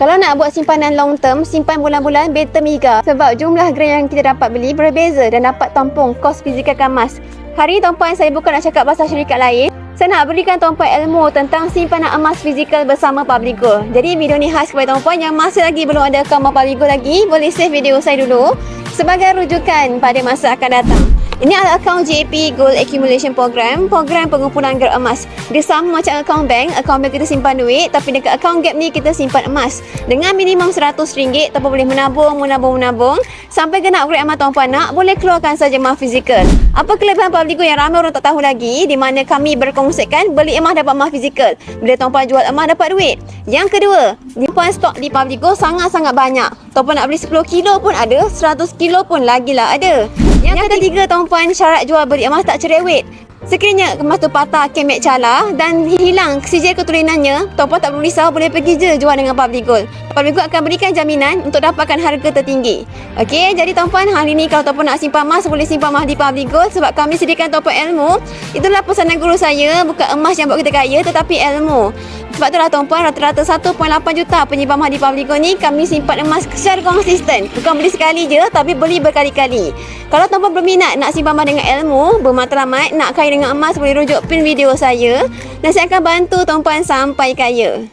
Kalau nak buat simpanan long term, simpan bulan-bulan, better Mega. Sebab jumlah gram yang kita dapat beli berbeza dan dapat tampung kos fizikal emas. Hari ni tuan-puan, saya bukan nak cakap pasal syarikat lain. Saya nak berikan tuan-puan ilmu tentang simpanan emas fizikal bersama Publigo. Jadi video ni khas kepada tuan-puan yang masih lagi belum ada akaun Publigo lagi. Boleh save video saya dulu sebagai rujukan pada masa akan datang. Ini adalah akaun JAP Gold Accumulation Program, program pengumpulan gram emas. Dia sama macam akaun bank kita simpan duit, tapi dekat akaun Gap ni kita simpan emas. Dengan minimum RM100, tuan-puan boleh menabung, sampai kena upgrade emas tuan-puan nak, boleh keluarkan saja emas fizikal. Apa kelebihan Publigo yang ramai orang tak tahu lagi, di mana kami berkonsepkan beli emas dapat emas fizikal. Bila tuan-puan jual emas dapat duit. Yang kedua, tuan-puan stok di Publigo sangat-sangat banyak. Tuan-puan nak beli 10 kilo pun ada, 100 kilo pun lagilah ada. Yang ketiga, tuan-puan, syarat jual beli emas tak cerewet. Sekiranya emas tu patah, kemek calar dan hilang sijil ketulinannya, tuan-puan tak perlu risau, boleh pergi je jual dengan Publigo. Publigo akan berikan jaminan untuk dapatkan harga tertinggi. Okey, jadi tuan-puan, hari ni kalau tuan-puan nak simpan emas, boleh simpan emas di Publigo sebab kami sediakan tuan-puan ilmu. Itulah pesanan guru saya, bukan emas yang buat kita kaya tetapi ilmu. Sebab itulah tuan-puan, rata-rata 1.8 juta penyimpan emas di Publigo ni kami simpan emas secara konsisten. Bukan beli sekali je, tapi beli berkali-kali. Kalau tuan-puan berminat nak simpan emas dengan ilmu, bermatlamat, nak kaya dengan emas, boleh rujuk pin video saya dan saya akan bantu tuan-puan sampai kaya.